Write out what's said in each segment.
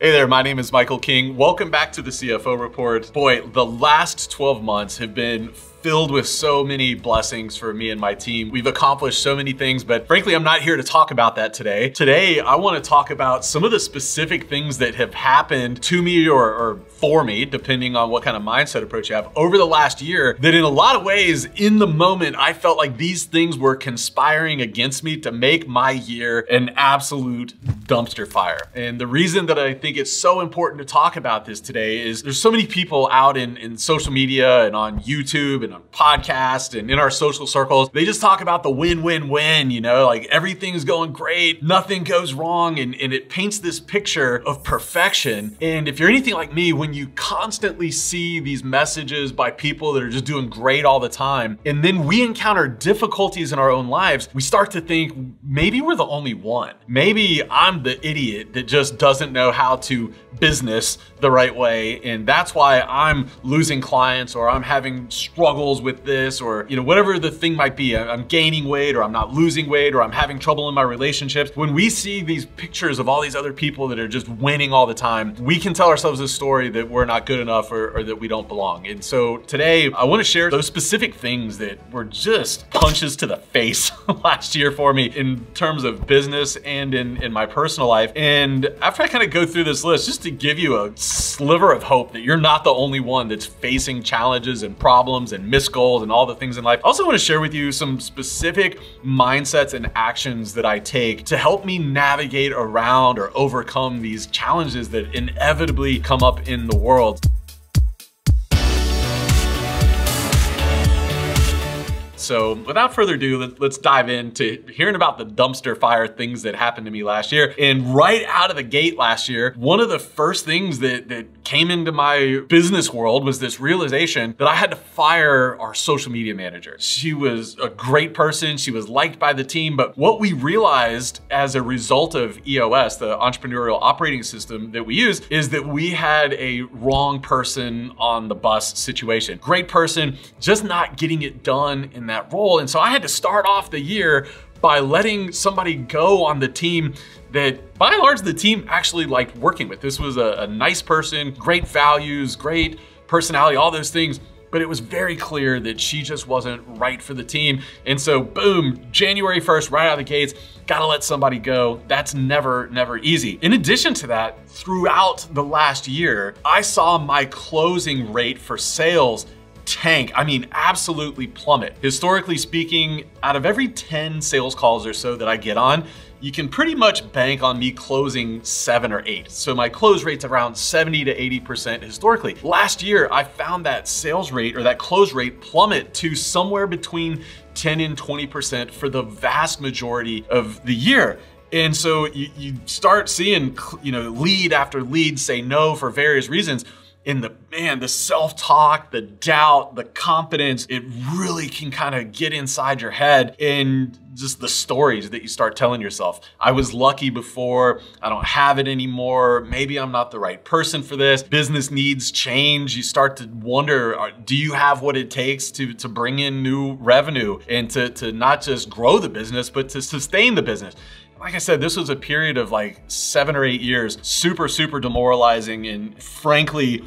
Hey there, my name is Michael King. Welcome back to the CFO Report. Boy, the last 12 months have been filled with so many blessings for me and my team. We've accomplished so many things, but frankly, I'm not here to talk about that today. Today, I want to talk about some of the specific things that have happened to me or for me, depending on what kind of mindset approach you have, over the last year, that in a lot of ways, in the moment, I felt like these things were conspiring against me to make my year an absolute dumpster fire. And the reason that I think it's so important to talk about this today is there's so many people out in social media and on YouTube and on podcasts and in our social circles. They just talk about the win, you know, like everything's going great, nothing goes wrong, and it paints this picture of perfection. And if you're anything like me, when you constantly see these messages by people that are just doing great all the time, and then we encounter difficulties in our own lives, we start to think maybe we're the only one. Maybe I'm the idiot that just doesn't know how to business the right way, and that's why I'm losing clients, or I'm having struggles with this, or whatever the thing might be. I'm gaining weight, or I'm not losing weight, or I'm having trouble in my relationships. When we see these pictures of all these other people that are just winning all the time, we can tell ourselves a story that we're not good enough, or that we don't belong. And so today I want to share those specific things that were just punches to the face last year for me in terms of business and in my personal life. And after I kind of go through this list, just to give you a sliver of hope that you're not the only one that's facing challenges and problems and missed goals and all the things in life, I also want to share with you some specific mindsets and actions that I take to help me navigate around or overcome these challenges that inevitably come up in the world. So without further ado, let's dive into hearing about the dumpster fire things that happened to me last year. And right out of the gate last year, one of the first things that came into my business world was this realization that I had to fire our social media manager. She was a great person. She was liked by the team. But what we realized as a result of EOS, the entrepreneurial operating system that we use, is that we had a wrong person on the bus situation. Great person, just not getting it done in that role. And so I had to start off the year by letting somebody go on the team that by and large the team actually liked working with. This was a nice person, great values, great personality, all those things. But it was very clear that she just wasn't right for the team. And so boom, January 1st, right out of the gates, gotta let somebody go. That's never easy. In addition to that, throughout the last year, I saw my closing rate for sales tank. I mean, absolutely plummet. Historically speaking, out of every 10 sales calls or so that I get on, you can pretty much bank on me closing 7 or 8. So my close rate's around 70 to 80% historically. Last year, I found that sales rate or that close rate plummet to somewhere between 10 and 20% for the vast majority of the year. And so you start seeing, lead after lead say no for various reasons. And the self-talk, the doubt, the confidence, it really can kind of get inside your head, and just the stories that you start telling yourself. I was lucky before, I don't have it anymore. Maybe I'm not the right person for this. Business needs change. You start to wonder, do you have what it takes to bring in new revenue and to not just grow the business, but to sustain the business? Like I said, this was a period of like 7 or 8 years, super demoralizing and frankly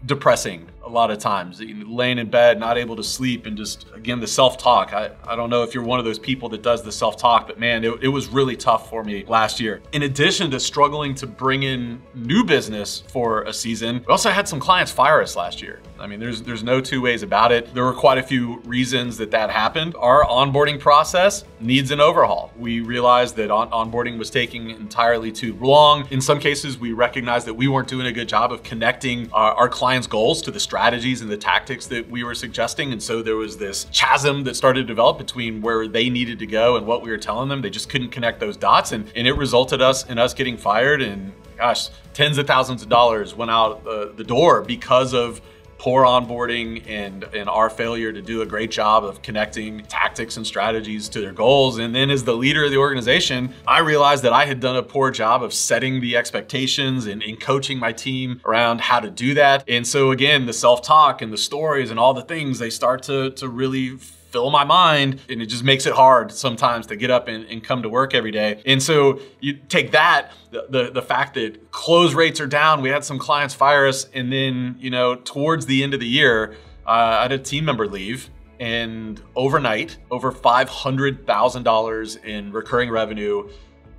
depressing a lot of times. Laying in bed, not able to sleep, and just, again, the self-talk. I don't know if you're one of those people that does the self-talk, but man, it was really tough for me last year. In addition to struggling to bring in new business for a season, we also had some clients fire us last year. I mean, there's no two ways about it. There were quite a few reasons that happened. Our onboarding process needs an overhaul. We realized that onboarding was taking entirely too long. In some cases, we recognized that we weren't doing a good job of connecting our clients' goals to the strategies and the tactics that we were suggesting. And so there was this chasm that started to develop between where they needed to go and what we were telling them. They just couldn't connect those dots. And it resulted in us getting fired. And gosh, tens of thousands of dollars went out the door because of poor onboarding and our failure to do a great job of connecting tactics and strategies to their goals. And then as the leader of the organization, I realized that I had done a poor job of setting the expectations and coaching my team around how to do that. And so again, the self-talk and the stories and all the things, they start to really fill my mind, and it just makes it hard sometimes to get up and come to work every day. And so you take that, the fact that close rates are down, we had some clients fire us, and then, you know, towards the end of the year, I had a team member leave, and overnight, over $500,000 in recurring revenue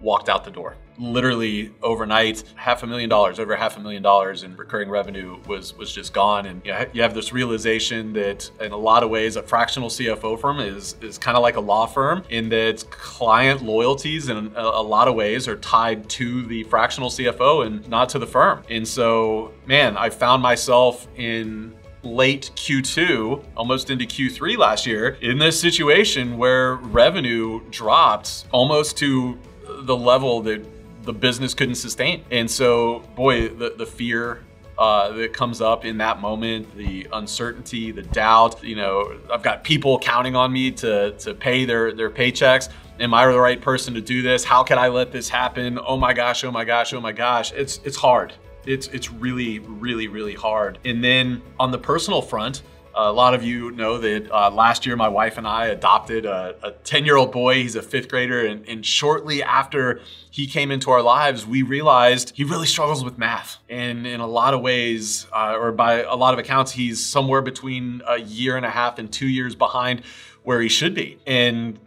walked out the door. Literally overnight, $500,000, over $500,000 in recurring revenue was just gone. And you have this realization that in a lot of ways, a fractional CFO firm is kind of like a law firm, in that client loyalties in a lot of ways are tied to the fractional CFO and not to the firm. And so, man, I found myself in late Q2, almost into Q3 last year, in this situation where revenue dropped almost to the level that the business couldn't sustain. And so, boy, the fear that comes up in that moment, the uncertainty, the doubt, you know, I've got people counting on me to pay their paychecks. Am I the right person to do this? How can I let this happen? Oh my gosh, oh my gosh, oh my gosh. It's hard. It's really, really, really hard. And then on the personal front, a lot of you know that last year my wife and I adopted a 10-year-old boy. He's a 5th grader, and shortly after he came into our lives, we realized he really struggles with math. And in a lot of ways, or by a lot of accounts, he's somewhere between 1.5 years and 2 years behind where he should be. And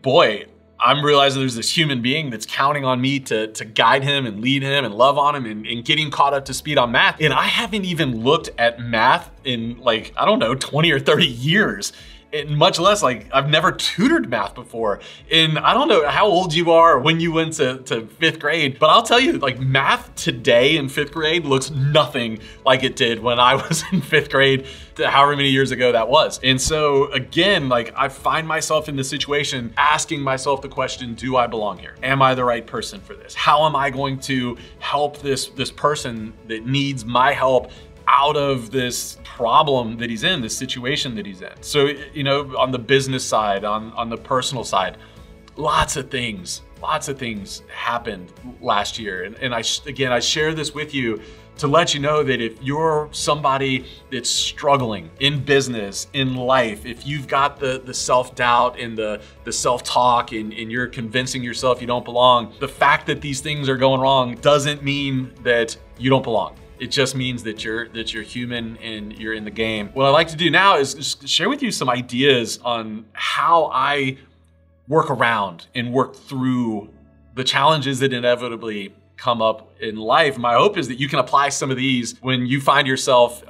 boy, I'm realizing there's this human being that's counting on me to guide him and lead him and love on him and getting caught up to speed on math. And I haven't even looked at math in, like, I don't know, 20 or 30 years. And much less, like, I've never tutored math before. And I don't know how old you are or when you went to 5th grade, but I'll tell you, like, math today in 5th grade looks nothing like it did when I was in 5th grade, however many years ago that was. And so again, like, I find myself in this situation asking myself the question, do I belong here? Am I the right person for this? How am I going to help this person that needs my help out of this problem that he's in, this situation that he's in? So, you know, on the business side, on the personal side, lots of things happened last year. And I share this with you to let you know that if you're somebody that's struggling in business, in life, if you've got the self-doubt and the self-talk and you're convincing yourself you don't belong, the fact that these things are going wrong doesn't mean that you don't belong. It just means that you're human and you're in the game. What I like to do now is just share with you some ideas on how I work around and work through the challenges that inevitably come up in life. My hope is that you can apply some of these when you find yourself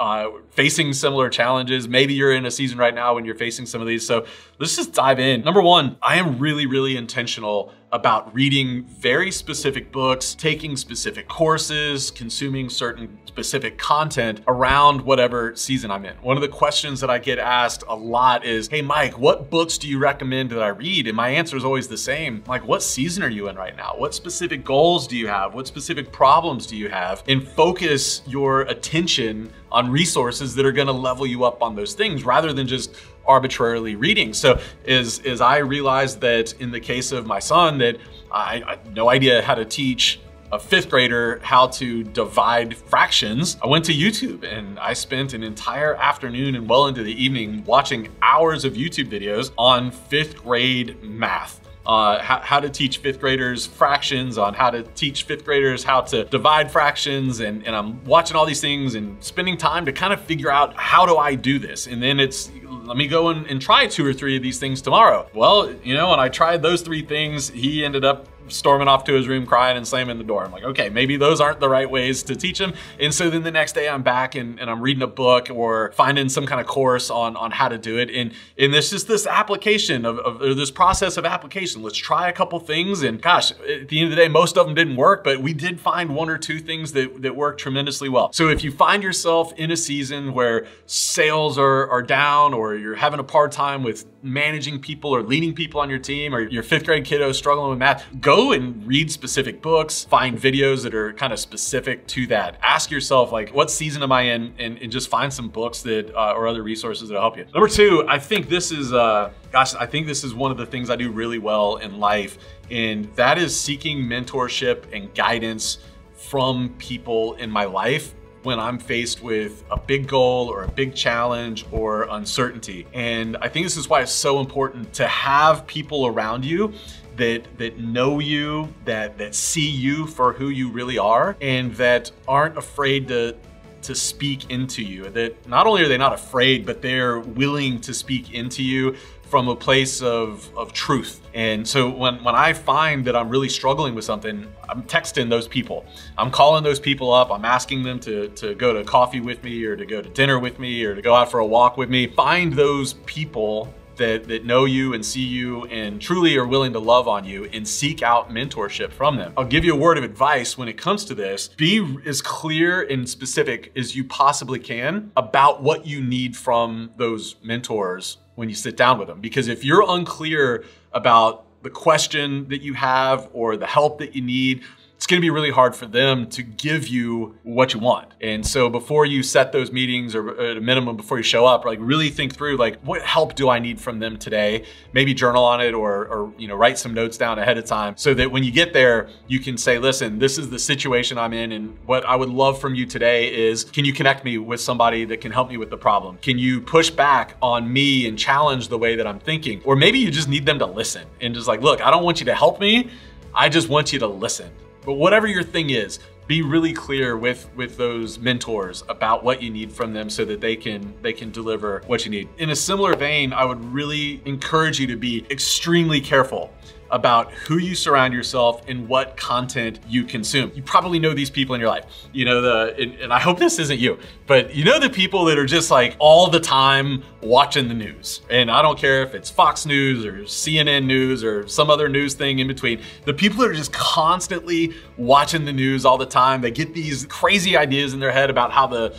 facing similar challenges. Maybe you're in a season right now when you're facing some of these. So let's just dive in. Number one, I am really, really intentional about reading very specific books, taking specific courses, consuming certain specific content around whatever season I'm in. One of the questions that I get asked a lot is, hey, Mike, what books do you recommend that I read? And my answer is always the same. Like, what season are you in right now? What specific goals do you have? What specific problems do you have? And focus your attention on resources that are gonna level you up on those things rather than just arbitrarily reading. So as I realized that in the case of my son, that I had no idea how to teach a 5th grader how to divide fractions, I went to YouTube and I spent an entire afternoon and well into the evening watching hours of YouTube videos on 5th grade math. How to teach 5th graders fractions, on how to teach 5th graders how to divide fractions. And I'm watching all these things and spending time to kind of figure out, how do I do this? And then it's, let me go and try 2 or 3 of these things tomorrow. Well, you know, when I tried those 3 things, he ended up storming off to his room crying and slamming the door. I'm like, okay, maybe those aren't the right ways to teach him. And so then the next day I'm back and I'm reading a book or finding some kind of course on how to do it. And there's just this application or this process of application. Let's try a couple things. And gosh, at the end of the day, most of them didn't work, but we did find 1 or 2 things that worked tremendously well. So if you find yourself in a season where sales are down, or you're having a hard time with managing people or leading people on your team, or your 5th grade kiddo struggling with math, go and read specific books, find videos that are kind of specific to that. Ask yourself, like, what season am I in? And just find some books that or other resources that'll help you. Number 2, I think this is I think this is one of the things I do really well in life, and that is seeking mentorship and guidance from people in my life when I'm faced with a big goal or a big challenge or uncertainty. And I think this is why it's so important to have people around you that know you, that see you for who you really are, and that aren't afraid to speak into you. That not only are they not afraid, but they're willing to speak into you from a place of truth. And so when I find that I'm really struggling with something, I'm texting those people. I'm calling those people up. I'm asking them to go to coffee with me, or to go to dinner with me, or to go out for a walk with me. Find those people that know you and see you and truly are willing to love on you, and seek out mentorship from them. I'll give you a word of advice when it comes to this. Be as clear and specific as you possibly can about what you need from those mentors when you sit down with them. Because if you're unclear about the question that you have or the help that you need, it's gonna be really hard for them to give you what you want. And so before you set those meetings, or at a minimum before you show up, like really think through, like, what help do I need from them today? Maybe journal on it, or write some notes down ahead of time, so that when you get there, you can say, listen, this is the situation I'm in, and what I would love from you today is, can you connect me with somebody that can help me with the problem? Can you push back on me and challenge the way that I'm thinking? Or maybe you just need them to listen and just like, look, I don't want you to help me, I just want you to listen. But whatever your thing is, be really clear with those mentors about what you need from them, so that they can deliver what you need. In a similar vein, I would really encourage you to be extremely careful about who you surround yourself and what content you consume. You probably know these people in your life. You know, and I hope this isn't you, but you know the people that are just like all the time watching the news. And I don't care if it's Fox News or CNN News or some other news thing in between. The people that are just constantly watching the news all the time, they get these crazy ideas in their head about how the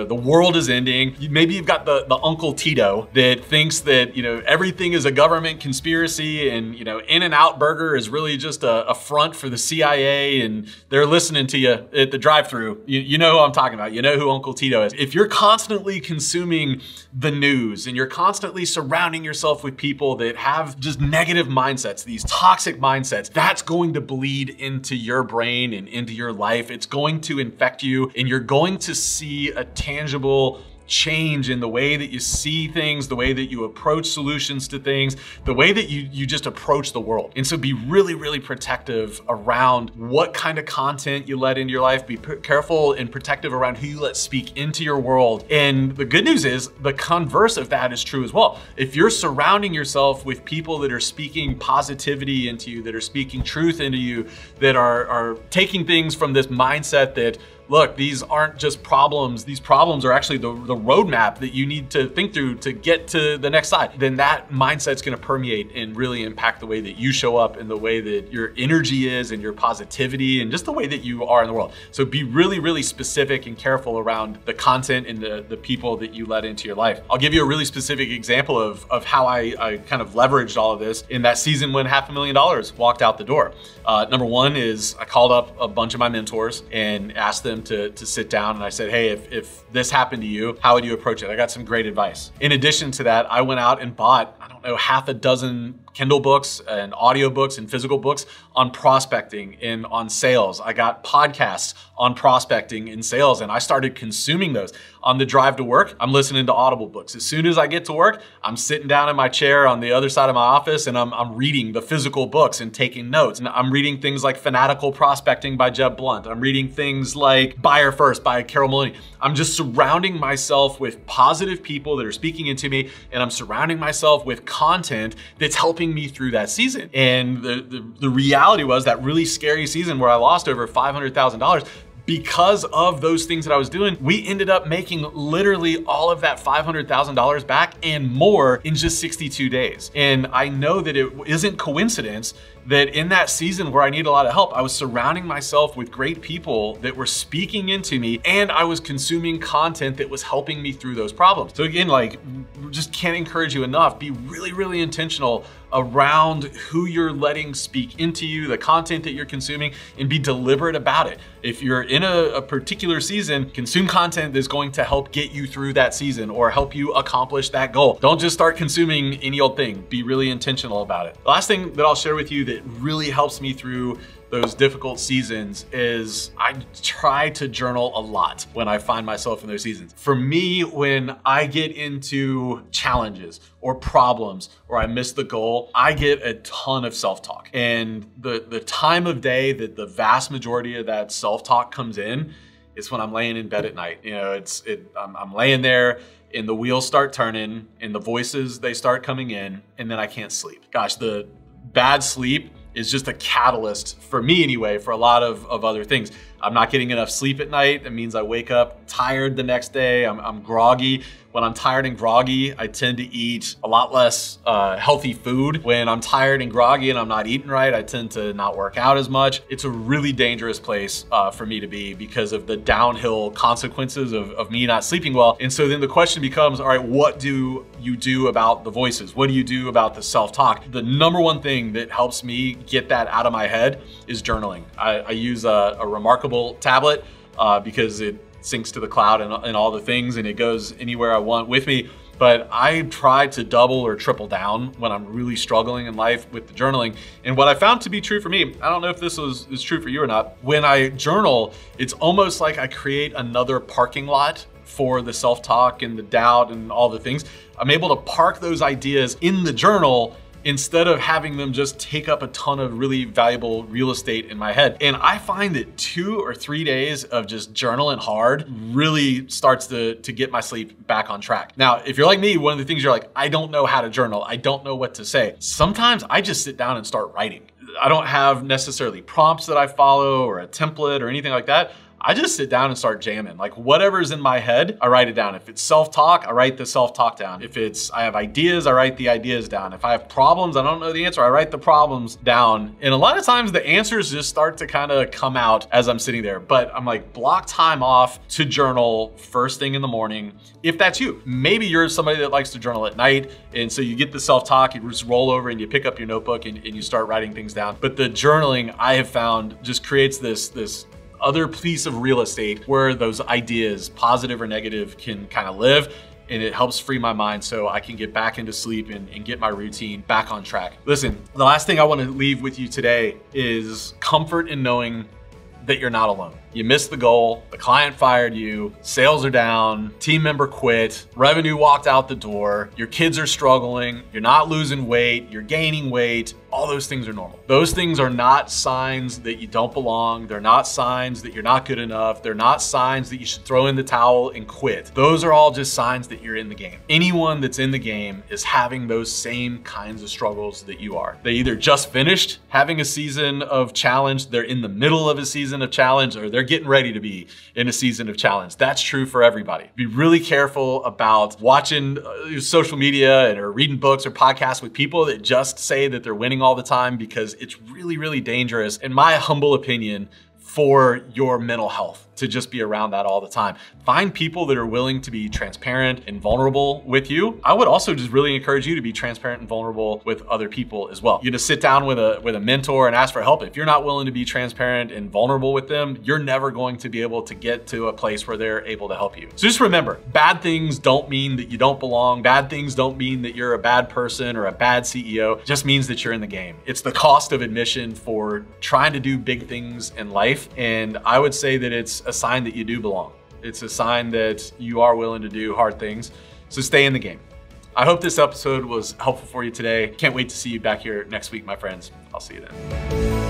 world is ending. Maybe you've got the Uncle Tito that thinks that, everything is a government conspiracy, and, In-N-Out Burger is really just a front for the CIA, and they're listening to you at the drive-thru. You know who I'm talking about. You know who Uncle Tito is. If you're constantly consuming the news, and you're constantly surrounding yourself with people that have just negative mindsets, these toxic mindsets, that's going to bleed into your brain and into your life. It's going to infect you, and you're going to see a tangible change in the way that you see things, the way that you approach solutions to things, the way that you just approach the world. And so be really, really protective around what kind of content you let into your life. Be careful and protective around who you let speak into your world. And the good news is the converse of that is true as well. If you're surrounding yourself with people that are speaking positivity into you, that are speaking truth into you, that are taking things from this mindset that, look, these aren't just problems. These problems are actually the roadmap that you need to think through to get to the next side. Then that mindset's gonna permeate and really impact the way that you show up, and the way that your energy is, and your positivity, and just the way that you are in the world. So be really, really specific and careful around the content and the people that you let into your life. I'll give you a really specific example of how I kind of leveraged all of this in that season when $500,000 walked out the door. Number one is I called up a bunch of my mentors and asked them to sit down, and I said, hey, if this happened to you, how would you approach it? I got some great advice. In addition to that, I went out and bought, I don't know, half a dozen Kindle books and audiobooks and physical books on prospecting and on sales. I got podcasts on prospecting and sales, and I started consuming those. On the drive to work, I'm listening to Audible books. As soon as I get to work, I'm sitting down in my chair on the other side of my office, and I'm reading the physical books and taking notes. And I'm reading things like Fanatical Prospecting by Jeb Blunt. I'm reading things like Buyer First by Carol Maloney. I'm just surrounding myself with positive people that are speaking into me, and I'm surrounding myself with content that's helping me through that season. And the reality was that really scary season where I lost over $500,000, because of those things that I was doing, we ended up making literally all of that $500,000 back and more in just 62 days. And I know that it isn't coincidence that in that season where I need a lot of help, I was surrounding myself with great people that were speaking into me, and I was consuming content that was helping me through those problems. So again, like, just can't encourage you enough. Be really, really intentional around who you're letting speak into you, the content that you're consuming, and be deliberate about it. If you're in a particular season, consume content that's going to help get you through that season or help you accomplish that goal. Don't just start consuming any old thing. Be really intentional about it. The last thing that I'll share with you that really helps me through those difficult seasons is I try to journal a lot when I find myself in those seasons. For me, when I get into challenges or problems or I miss the goal, I get a ton of self-talk. And the time of day that the vast majority of that self-talk comes in is when I'm laying in bed at night. You know, I'm laying there and the wheels start turning and the voices, they start coming in, and then I can't sleep. Gosh, the bad sleep is just a catalyst for me anyway, for a lot of other things. I'm not getting enough sleep at night. That means I wake up tired the next day. I'm groggy. When I'm tired and groggy, I tend to eat a lot less healthy food. When I'm tired and groggy and I'm not eating right, I tend to not work out as much. It's a really dangerous place for me to be because of the downhill consequences of me not sleeping well. And so then the question becomes, all right, what do you do about the voices? What do you do about the self-talk? The number one thing that helps me get that out of my head is journaling. I use a Remarkable tablet because it syncs to the cloud and all the things, and it goes anywhere I want with me. But I try to double or triple down when I'm really struggling in life with the journaling. And what I found to be true for me, I don't know if this is true for you or not, when I journal, it's almost like I create another parking lot for the self-talk and the doubt and all the things. I'm able to park those ideas in the journal instead of having them just take up a ton of really valuable real estate in my head. And I find that 2 or 3 days of just journaling hard really starts to get my sleep back on track. Now, if you're like me, one of the things you're like, I don't know how to journal. I don't know what to say. Sometimes I just sit down and start writing. I don't have necessarily prompts that I follow or a template or anything like that. I just sit down and start jamming. Like whatever's in my head, I write it down. If it's self-talk, I write the self-talk down. If I have ideas, I write the ideas down. If I have problems, I don't know the answer, I write the problems down. And a lot of times the answers just start to kind of come out as I'm sitting there. But I'm like, block time off to journal first thing in the morning. If that's you, maybe you're somebody that likes to journal at night. And so you get the self-talk, you just roll over and you pick up your notebook and you start writing things down. But the journaling I have found just creates this other piece of real estate where those ideas, positive or negative, can kind of live, and it helps free my mind so I can get back into sleep and get my routine back on track. Listen, the last thing I want to leave with you today is comfort in knowing that you're not alone. You missed the goal, the client fired you, sales are down, team member quit, revenue walked out the door, your kids are struggling, you're not losing weight, you're gaining weight. All those things are normal. Those things are not signs that you don't belong. They're not signs that you're not good enough. They're not signs that you should throw in the towel and quit. Those are all just signs that you're in the game. Anyone that's in the game is having those same kinds of struggles that you are. They either just finished having a season of challenge, they're in the middle of a season of challenge, or they're getting ready to be in a season of challenge. That's true for everybody. Be really careful about watching social media or reading books or podcasts with people that just say that they're winning all the time, because it's really, really dangerous, in my humble opinion, for your mental health to just be around that all the time. Find people that are willing to be transparent and vulnerable with you. I would also just really encourage you to be transparent and vulnerable with other people as well. You just sit down with a mentor and ask for help. If you're not willing to be transparent and vulnerable with them, you're never going to be able to get to a place where they're able to help you. So just remember, bad things don't mean that you don't belong. Bad things don't mean that you're a bad person or a bad CEO. It just means that you're in the game. It's the cost of admission for trying to do big things in life. And I would say that it's a sign that you do belong. It's a sign that you are willing to do hard things. So stay in the game. I hope this episode was helpful for you today. Can't wait to see you back here next week, my friends. I'll see you then.